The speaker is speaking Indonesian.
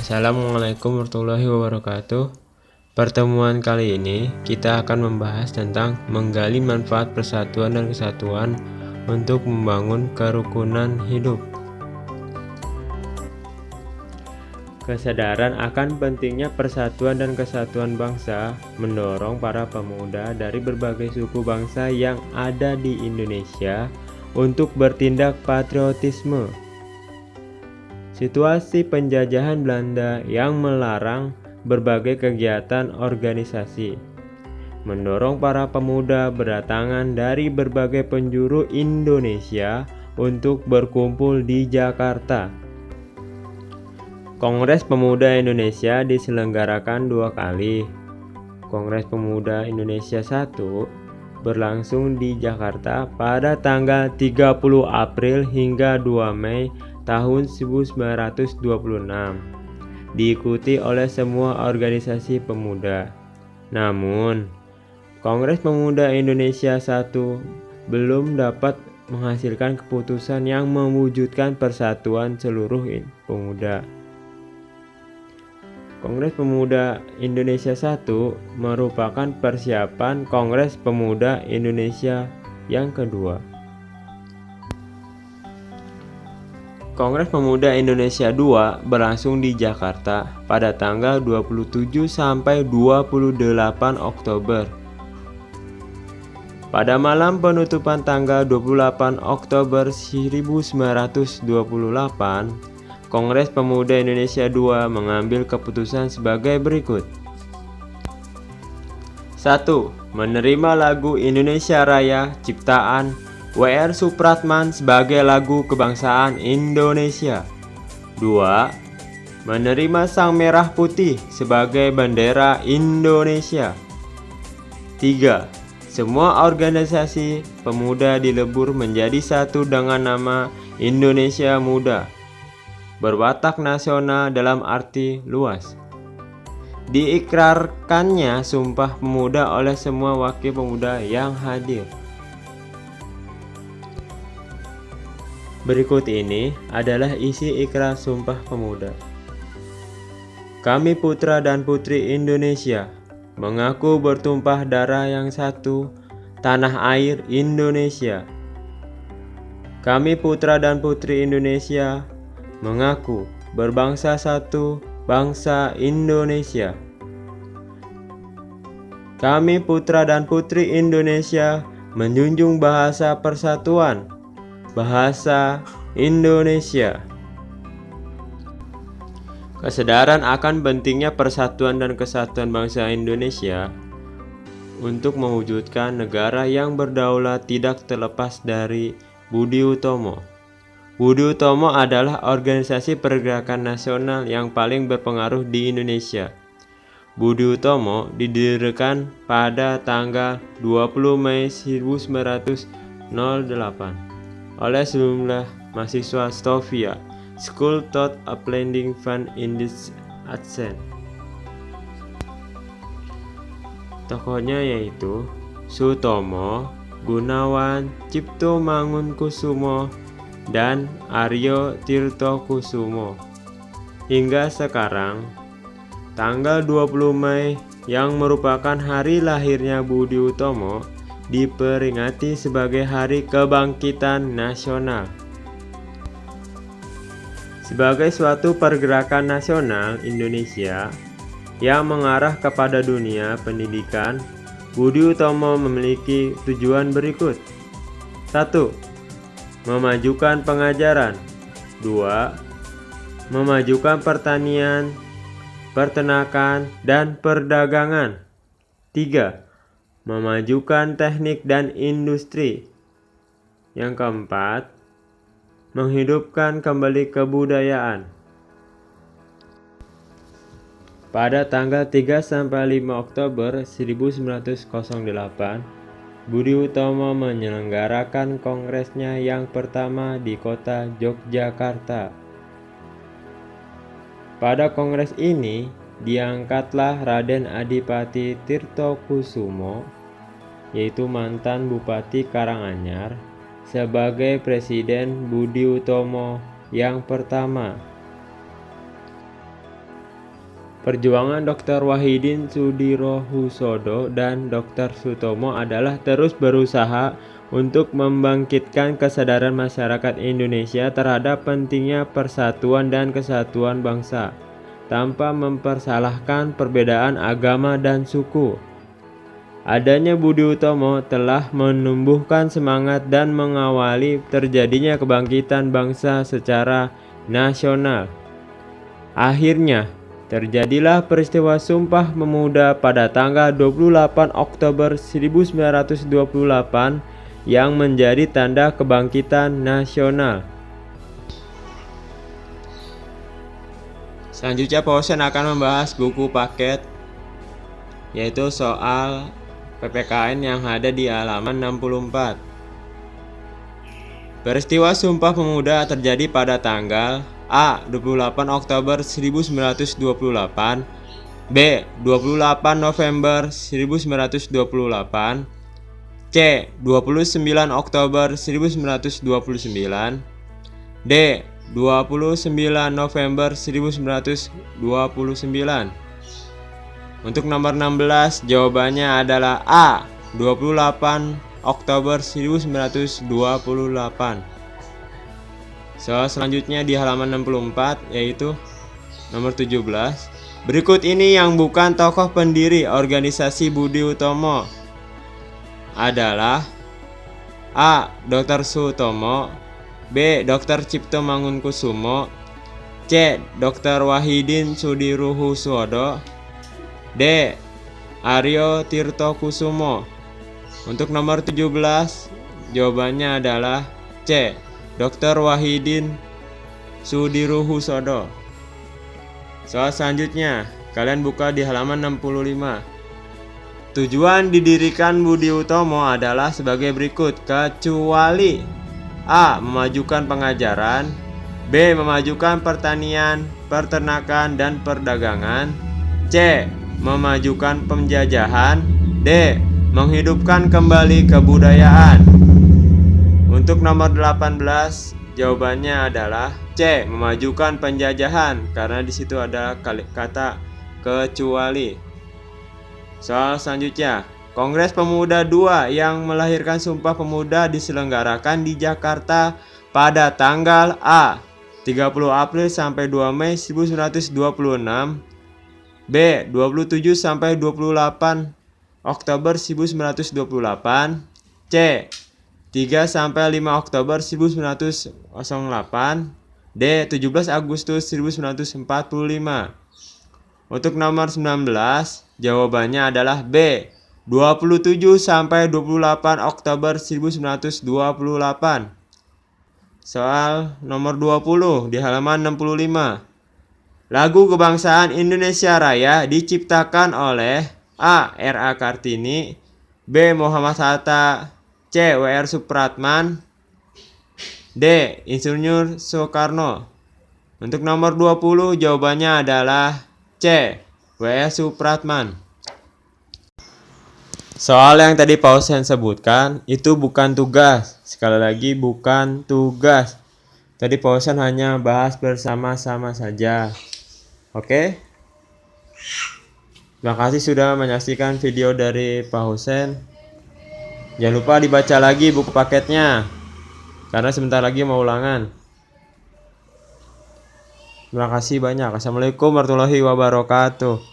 Assalamualaikum warahmatullahi wabarakatuh. Pertemuan kali ini kita akan membahas tentang menggali manfaat persatuan dan kesatuan untuk membangun kerukunan hidup. Kesadaran akan pentingnya persatuan dan kesatuan bangsa mendorong para pemuda dari berbagai suku bangsa yang ada di Indonesia untuk bertindak patriotisme. Situasi penjajahan Belanda yang melarang berbagai kegiatan organisasi mendorong para pemuda berdatangan dari berbagai penjuru Indonesia untuk berkumpul di Jakarta. Kongres Pemuda Indonesia diselenggarakan 2 kali. Kongres Pemuda Indonesia 1 berlangsung di Jakarta pada tanggal 30 April hingga 2 Mei tahun 1926, diikuti oleh semua organisasi pemuda. Namun, Kongres Pemuda Indonesia I belum dapat menghasilkan keputusan yang mewujudkan persatuan seluruh pemuda. Kongres Pemuda Indonesia I merupakan persiapan Kongres Pemuda Indonesia yang kedua. Kongres Pemuda Indonesia II berlangsung di Jakarta pada tanggal 27 sampai 28 Oktober. Pada malam penutupan tanggal 28 Oktober 1928, Kongres Pemuda Indonesia II mengambil keputusan sebagai berikut. 1. Menerima lagu Indonesia Raya ciptaan W.R. Supratman sebagai lagu kebangsaan Indonesia. 2. Menerima Sang Merah Putih sebagai bendera Indonesia. 3. Semua organisasi pemuda dilebur menjadi satu dengan nama Indonesia Muda, berwatak nasional dalam arti luas. Diikrarkannya Sumpah Pemuda oleh semua wakil pemuda yang hadir. Berikut ini adalah isi ikrar Sumpah Pemuda. Kami putra dan putri Indonesia mengaku bertumpah darah yang satu, tanah air Indonesia. Kami putra dan putri Indonesia mengaku berbangsa satu, bangsa Indonesia. Kami putra dan putri Indonesia menjunjung bahasa persatuan, bahasa Indonesia. Kesadaran akan pentingnya persatuan dan kesatuan bangsa Indonesia untuk mewujudkan negara yang berdaulat tidak terlepas dari Budi Utomo. Budi Utomo adalah organisasi pergerakan nasional yang paling berpengaruh di Indonesia. Budi Utomo didirikan pada tanggal 20 Mei 1908 oleh sejumlah mahasiswa Sofia School Thought a Planning Fund in this Accent. Tokohnya yaitu Sutomo, Gunawan, Cipto Mangunkusumo, dan Aryo Tirtokusumo. Hingga sekarang, tanggal 20 Mei yang merupakan hari lahirnya Budi Utomo diperingati sebagai Hari Kebangkitan Nasional. Sebagai suatu pergerakan nasional Indonesia yang mengarah kepada dunia pendidikan, Budi Utomo memiliki tujuan berikut. 1. Memajukan pengajaran. 2. Memajukan pertanian, peternakan, dan perdagangan. 3. Memajukan teknik dan industri. Yang keempat, menghidupkan kembali kebudayaan. Pada tanggal 3-5 Oktober 1908, Budi Utomo menyelenggarakan kongresnya yang pertama di kota Yogyakarta. Pada kongres ini, diangkatlah Raden Adipati Tirtokusumo, yaitu mantan Bupati Karanganyar, sebagai Presiden Budi Utomo yang pertama. Perjuangan Dr. Wahidin Sudirohusodo dan Dr. Sutomo adalah terus berusaha untuk membangkitkan kesadaran masyarakat Indonesia terhadap pentingnya persatuan dan kesatuan bangsa, tanpa mempersalahkan perbedaan agama dan suku. Adanya Budi Utomo telah menumbuhkan semangat dan mengawali terjadinya kebangkitan bangsa secara nasional. Akhirnya, terjadilah peristiwa Sumpah Pemuda pada tanggal 28 Oktober 1928 yang menjadi tanda kebangkitan nasional. Selanjutnya, Pausen akan membahas buku paket, yaitu soal PPKN yang ada di halaman 64. Peristiwa Sumpah Pemuda terjadi pada tanggal A. 28 Oktober 1928, B. 28 November 1928, C. 29 Oktober 1929, D. 29 November 1929. Untuk nomor 16, jawabannya adalah A. 28 Oktober 1928. Soal selanjutnya di halaman 64, yaitu nomor 17. Berikut ini yang bukan tokoh pendiri organisasi Budi Utomo adalah A. Dr. Sutomo, B. Dr. Cipto Mangunkusumo, C. Dr. Wahidin Sudirohusodo, D. Aryo Tirtokusumo. Untuk nomor 17, jawabannya adalah C. Dr. Wahidin Sudirohusodo. Soal selanjutnya, kalian buka di halaman 65. Tujuan didirikan Budi Utomo adalah sebagai berikut, kecuali A. Memajukan pengajaran, B. Memajukan pertanian, peternakan, dan perdagangan, C. Memajukan penjajahan, D. Menghidupkan kembali kebudayaan. Untuk nomor 18, jawabannya adalah C. Memajukan penjajahan, karena di situ ada kata kecuali. Soal selanjutnya, Kongres Pemuda II yang melahirkan Sumpah Pemuda diselenggarakan di Jakarta pada tanggal A. 30 April sampai 2 Mei 1926, B. 27 sampai 28 Oktober 1928, C. 3 sampai 5 Oktober 1908, D. 17 Agustus 1945. Untuk nomor 19, jawabannya adalah B. 27 sampai 28 Oktober 1928. Soal nomor 20 di halaman 65. Lagu Kebangsaan Indonesia Raya diciptakan oleh A. R.A. Kartini, B. Muhammad Hatta, C. W.R. Supratman, D. Insinyur Soekarno. Untuk nomor 20, jawabannya adalah C. W.R. Supratman. Soal yang tadi Pausen sebutkan itu bukan tugas. Sekali lagi, bukan tugas. Tadi Pausen hanya bahas bersama-sama saja. Oke? Terima kasih sudah menyaksikan video dari Pak Husen. Jangan lupa dibaca lagi buku paketnya, karena sebentar lagi mau ulangan. Terima kasih banyak. Assalamualaikum warahmatullahi wabarakatuh.